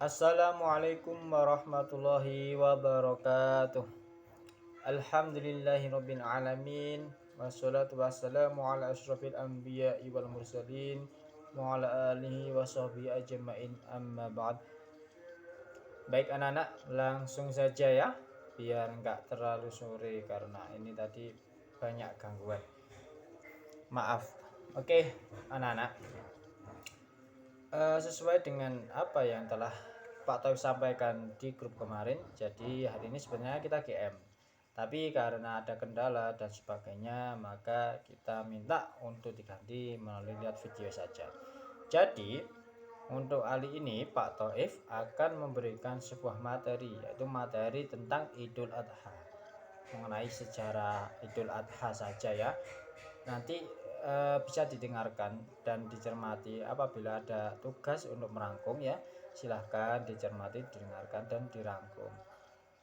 Assalamualaikum warahmatullahi wabarakatuh. Alhamdulillahirabbil alamin. Wassalatu wassalamu ala asyrafil anbiya'i wal mursalin wa ala alihi wa sahbihi ajmain amma ba'd. Baik anak-anak, langsung saja ya, biar enggak terlalu sore karena ini tadi banyak gangguan. Maaf. Oke, anak-anak. Sesuai dengan apa yang telah Pak Taufik sampaikan di grup kemarin, jadi hari ini sebenarnya kita GM, tapi karena ada kendala dan sebagainya, maka kita minta untuk diganti melalui lihat video saja. Jadi untuk kali ini Pak Taufik akan memberikan sebuah materi, yaitu materi tentang Idul Adha, mengenai sejarah Idul Adha saja ya. Nanti bisa didengarkan dan dicermati. Apabila ada tugas untuk merangkum ya, silahkan dicermati, didengarkan dan dirangkum.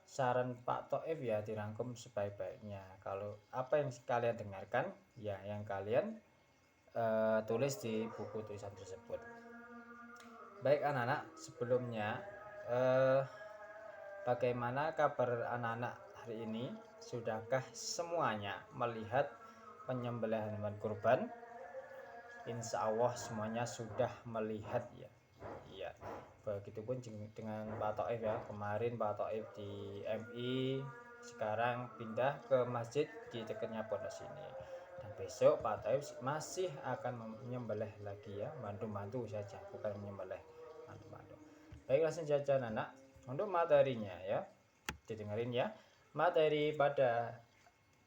Saran Pak Toib ya, dirangkum sebaik-baiknya. Kalau apa yang kalian dengarkan ya, yang kalian tulis di buku tulisan tersebut. Baik anak-anak, sebelumnya bagaimana kabar anak-anak hari ini? Sudahkah semuanya melihat penyembelihan hewan kurban? Insya Allah semuanya sudah melihat ya. Iya. Begitupun dengan Pak Toib ya. Kemarin Pak Toib di MI, sekarang pindah ke masjid di dekatnya pondok sini. Dan besok Pak Toib masih akan menyembelih lagi ya, bantu-bantu saja, bukan menyembelih, bantu-bantu. Baik, langsung saja anak. Untuk materinya ya, didengarin ya. Materi pada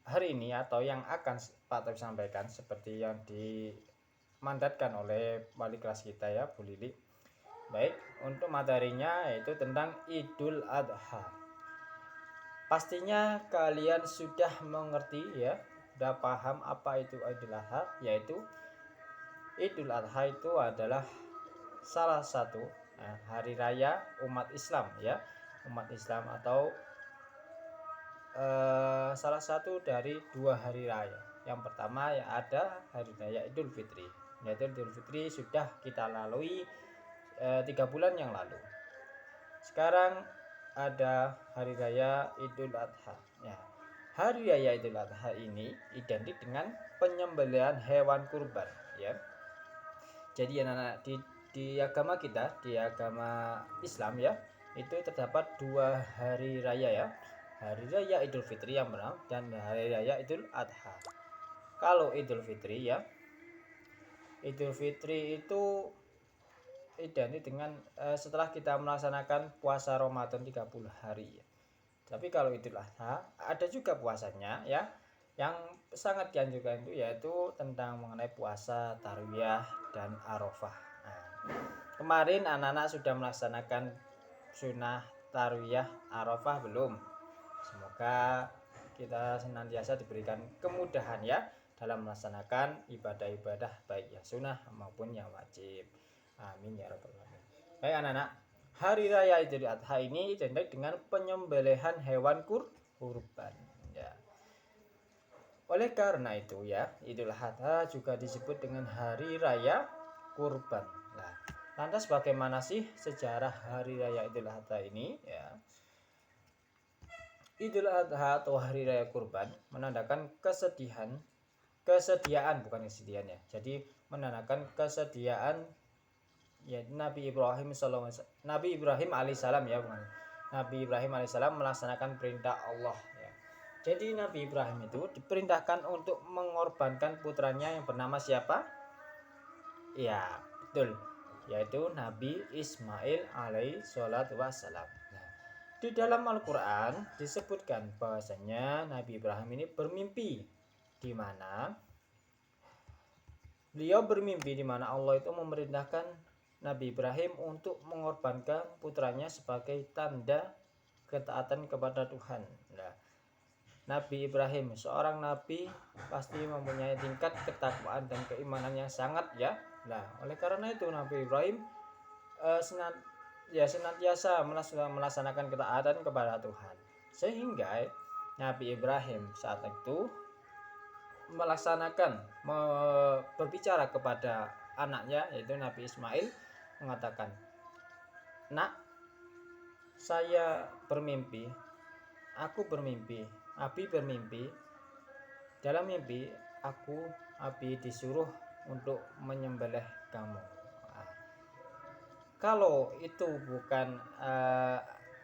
hari ini atau yang akan Pak Toib sampaikan seperti yang dimandatkan oleh wali kelas kita ya, Bu Lili. Baik, untuk materinya yaitu tentang Idul Adha. Pastinya kalian sudah mengerti ya, sudah paham apa itu Idul Adha, yaitu Idul Adha itu adalah salah satu hari raya umat Islam ya, umat Islam atau salah satu dari dua hari raya. Yang pertama ya ada hari raya Idul Fitri, yaitu Idul Fitri sudah kita lalui 3 bulan yang lalu. Sekarang ada hari raya Idul Adha ya. Hari raya Idul Adha ini identik dengan penyembelihan hewan kurban ya. Jadi anak-anak di agama kita, di agama Islam ya, itu terdapat 2 hari raya ya. Hari raya Idul Fitri yang benar dan hari raya Idul Adha. Kalau Idul Fitri ya, Idul Fitri itu identik dengan setelah kita melaksanakan puasa Ramadan 30 hari ya. Tapi kalau Idul Adha ada juga puasanya ya, yang sangat dianjurkan itu yaitu tentang mengenai puasa Tarwiyah dan Arafah. Nah, kemarin anak-anak sudah melaksanakan sunnah Tarwiyah Arafah belum? Semoga kita senantiasa diberikan kemudahan ya dalam melaksanakan ibadah-ibadah baik yang sunnah maupun yang wajib. Amin ya rabbal alamin. Baik anak-anak, hari raya Idul Adha ini identik dengan penyembelihan hewan kurban ya. Oleh karena itu ya, Idul Adha juga disebut dengan hari raya kurban. Nah, lantas bagaimana sih sejarah hari raya Idul Adha ini ya? Idul Adha atau hari raya kurban menandakan kesediaan bukan kesedihan ya. Jadi menandakan kesediaan ya Nabi Ibrahim alaihissalam ya, bukan. Nabi Ibrahim alaihissalam melaksanakan perintah Allah ya. Jadi Nabi Ibrahim itu diperintahkan untuk mengorbankan putranya yang bernama siapa? Ya, betul. Yaitu Nabi Ismail alaihi salatu wassalam. Nah, di dalam Al-Qur'an disebutkan bahwasanya Nabi Ibrahim ini bermimpi di mana beliau bermimpi di mana Allah itu memerintahkan Nabi Ibrahim untuk mengorbankan putranya sebagai tanda ketaatan kepada Tuhan. Nah, Nabi Ibrahim seorang nabi pasti mempunyai tingkat ketakwaan dan keimanan yang sangat ya. Nah, oleh karena itu Nabi Ibrahim senantiasa melaksanakan ketaatan kepada Tuhan. Sehingga Nabi Ibrahim saat itu melaksanakan berbicara kepada anaknya yaitu Nabi Ismail, mengatakan, "Nak, saya bermimpi, aku bermimpi, Abi bermimpi. Dalam mimpi Abi disuruh untuk menyembelih kamu. Nah, kalau itu bukan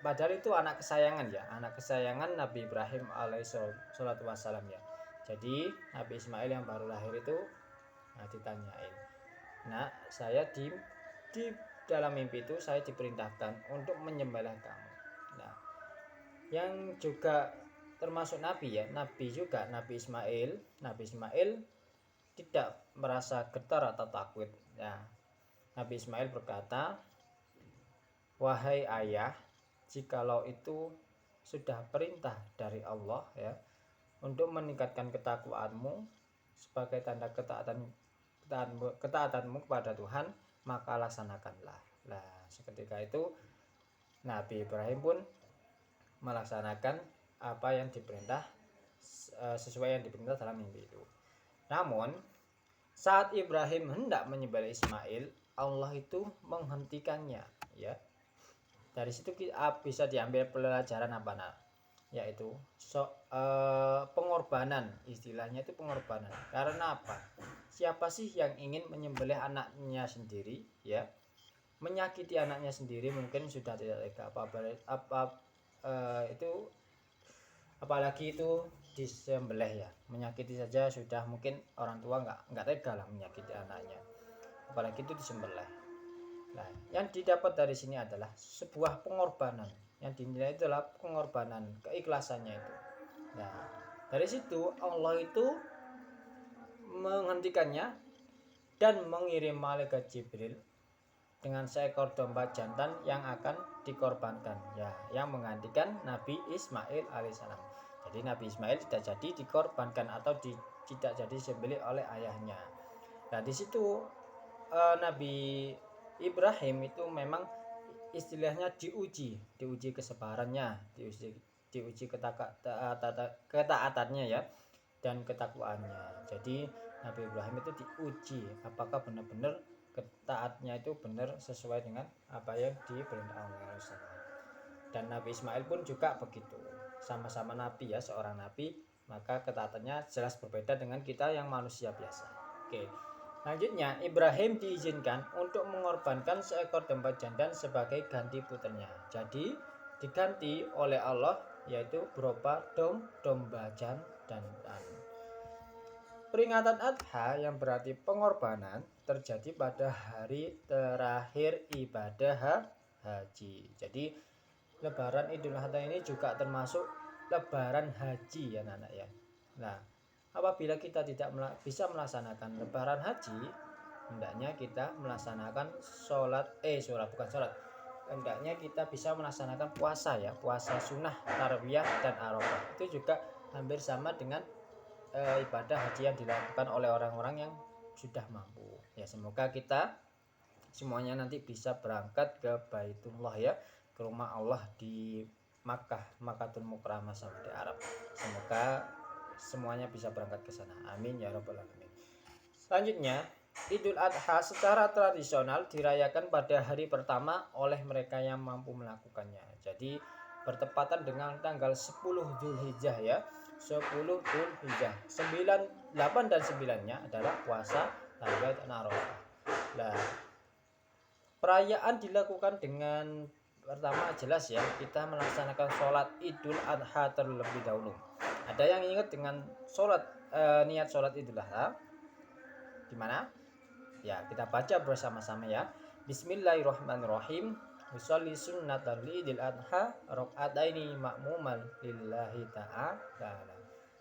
padahal itu anak kesayangan Nabi Ibrahim alaihissalatu wassalam ya. Jadi Nabi Ismail yang baru lahir itu ditanyain. Nah, saya di dalam mimpi itu saya diperintahkan untuk menyembelih kamu. Nah, yang juga termasuk nabi ya, Nabi Ismail tidak merasa getar atau takut. Ya, Nabi Ismail berkata, wahai ayah, jikalau itu sudah perintah dari Allah ya, untuk meningkatkan ketakwaanmu sebagai tanda ketaatanmu kepada Tuhan, maka laksanakanlah. Nah, seketika itu Nabi Ibrahim pun melaksanakan apa yang diperintah sesuai yang diperintah dalam mimpi itu. Namun saat Ibrahim hendak menyembelih Ismail, Allah itu menghentikannya ya. Dari situ bisa diambil pelajaran apa yaitu pengorbanan, istilahnya itu pengorbanan. Karena apa? Siapa sih yang ingin menyembelih anaknya sendiri ya? Menyakiti anaknya sendiri mungkin sudah tidak tega, itu apalagi itu disembelih ya, menyakiti saja sudah mungkin orang tua nggak tega lah menyakiti anaknya, apalagi itu disembelih. Nah, yang didapat dari sini adalah sebuah pengorbanan, yang dinilai adalah pengorbanan, keikhlasannya itu. Nah, dari situ Allah itu menghentikannya dan mengirim malaikat Jibril dengan seekor domba jantan yang akan dikorbankan ya, yang menggantikan Nabi Ismail alaihissalam. Jadi Nabi Ismail tidak jadi dikorbankan atau tidak jadi disembelih oleh ayahnya. Nah, di situ Nabi Ibrahim itu memang istilahnya diuji kesabarannya, diuji ketaatannya ya, dan ketakwaannya. Jadi Nabi Ibrahim itu diuji apakah benar-benar ketaatnya itu benar sesuai dengan apa yang diperintah Allah. Dan Nabi Ismail pun juga begitu, sama-sama nabi ya, seorang nabi, maka ketaatannya jelas berbeda dengan kita yang manusia biasa. Oke. Selanjutnya, Ibrahim diizinkan untuk mengorbankan seekor domba jantan sebagai ganti puternya. Jadi diganti oleh Allah yaitu berupa domba jantan. Peringatan Adha yang berarti pengorbanan terjadi pada hari terakhir ibadah haji. Jadi Lebaran Idul Adha ini juga termasuk Lebaran haji ya anak ya. Nah, apabila kita tidak bisa melaksanakan Lebaran haji, hendaknya kita melaksanakan hendaknya kita bisa melaksanakan puasa ya, puasa sunnah, tarwiyah dan arafah. Itu juga hampir sama dengan ibadah haji yang dilakukan oleh orang-orang yang sudah mampu. Ya, semoga kita semuanya nanti bisa berangkat ke Baitullah ya, ke rumah Allah di Makkatul Mukarramah, Saudi Arab. Semoga semuanya bisa berangkat ke sana. Amin ya rabbal alamin. Selanjutnya, Idul Adha secara tradisional dirayakan pada hari pertama oleh mereka yang mampu melakukannya. Jadi bertepatan dengan tanggal 10 Zulhijjah ya. 10 Zulhijjah. 8 dan 9-nya adalah puasa Tarwiyah dan Arafah. Nah, perayaan dilakukan dengan pertama jelas ya, kita melaksanakan sholat Idul Adha terlebih dahulu. Ada yang ingat dengan niat sholat Idul Adha? Gimana? Ya, kita baca bersama-sama ya. Bismillahirrahmanirrahim. Usolli sunnatal Idul Adha rakaataini ma'muman lillahi ta'ala.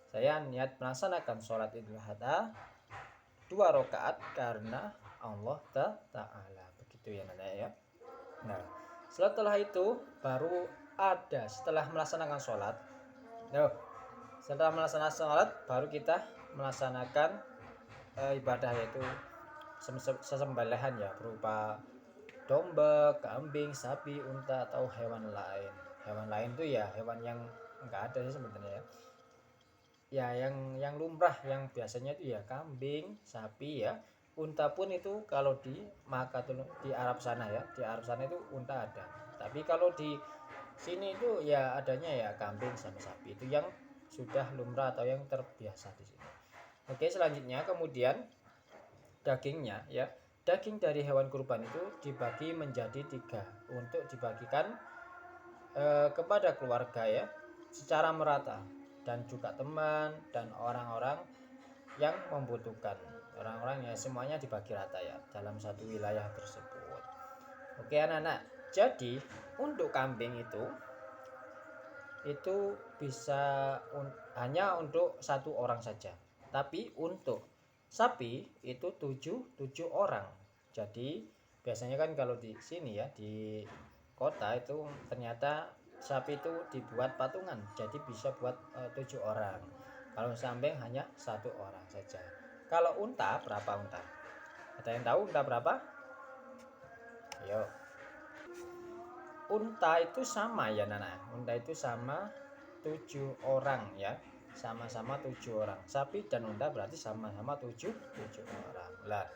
Saya niat melaksanakan sholat Idul Adha 2 rakaat karena Allah Ta'ala. Begitu ya Nana ya. Nah, setelah itu baru ada setelah melaksanakan sholat. Setelah melaksanakan sholat baru kita melaksanakan ibadah yaitu sesembelihan ya, berupa domba, kambing, sapi, unta atau hewan lain. Hewan lain itu ya hewan yang enggak ada sih sebenarnya ya. Ya yang lumrah yang biasanya itu ya kambing, sapi ya. Unta pun itu kalau di Arab sana ya, di Arab sana itu unta ada. Tapi kalau di Sini itu ya adanya ya kambing sama sapi, itu yang sudah lumrah atau yang terbiasa di sini. Oke, selanjutnya kemudian dagingnya ya. Daging dari hewan kurban itu dibagi menjadi 3 untuk dibagikan kepada keluarga ya secara merata, dan juga teman dan orang-orang yang membutuhkan. Orang-orang ya semuanya dibagi rata ya dalam satu wilayah tersebut. Oke anak-anak, jadi untuk kambing itu bisa hanya untuk 1 orang saja. Tapi untuk sapi itu 7 orang. Jadi biasanya kan kalau di sini ya di kota itu ternyata sapi itu dibuat patungan. Jadi bisa buat 7 orang. Kalau kambing hanya 1 orang saja. Kalau unta berapa unta? Ada yang tahu unta berapa? Ayo. Unta itu sama ya Nana. Unta itu sama 7 orang ya. Sama-sama 7 orang. Sapi dan unta berarti sama-sama 7 orang. Lah,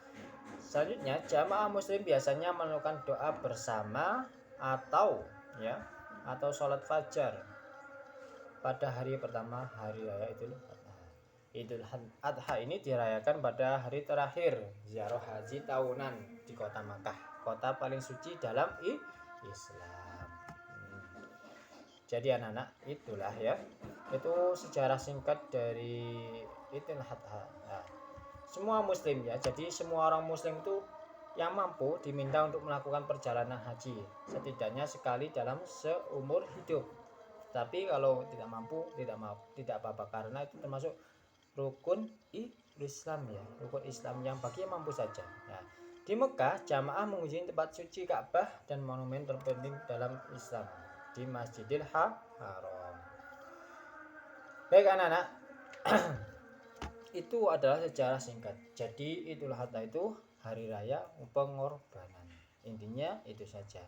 selanjutnya jamaah muslim biasanya melakukan doa bersama atau ya atau sholat fajar pada hari pertama hari raya Idul Adha. Idul Adha ini dirayakan pada hari terakhir ziarah haji tahunan di kota Makkah, kota paling suci dalam Islam. Jadi anak-anak itulah ya, itu sejarah singkat dari Idul Adha. Nah, semua muslim ya, jadi semua orang muslim itu yang mampu diminta untuk melakukan perjalanan haji setidaknya sekali dalam seumur hidup. Tapi kalau tidak mampu tidak apa-apa, karena itu termasuk rukun Islam ya, rukun Islam yang bagi yang mampu saja. Nah, di Mekah jamaah mengunjungi tempat suci Ka'bah dan monumen terpenting dalam Islam di Masjidil Haram. Baik anak-anak, itu adalah sejarah singkat. Jadi Idul Adha itu hari raya pengorbanan. Intinya itu saja.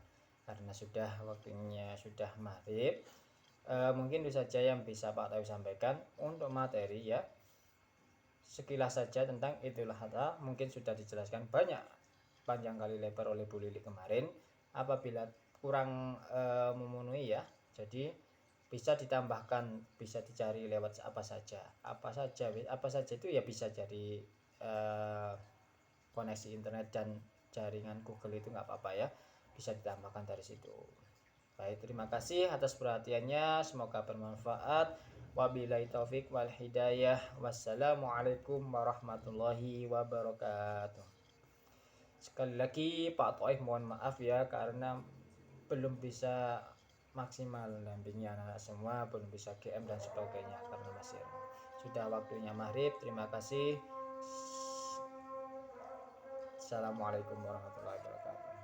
Karena sudah waktunya sudah maghrib, mungkin itu saja yang bisa Pak Tawi sampaikan untuk materi ya. Sekilas saja tentang Idul Adha, mungkin sudah dijelaskan banyak panjang kali lebar oleh Bu Lili kemarin. Apabila kurang memenuhi ya, jadi bisa ditambahkan, bisa dicari lewat apa saja itu ya, bisa jadi koneksi internet dan jaringan Google itu nggak apa-apa ya, bisa ditambahkan dari situ. Baik, terima kasih atas perhatiannya, semoga bermanfaat. Wabillahi taufik wal hidayah. Wassalamualaikum warahmatullahi wabarakatuh. Sekali lagi Pak Toif mohon maaf ya, karena belum bisa maksimal dampingi anak-anak semua, belum bisa GM dan sebagainya karena masih sudah waktunya maghrib. Terima kasih. Assalamualaikum warahmatullahi wabarakatuh.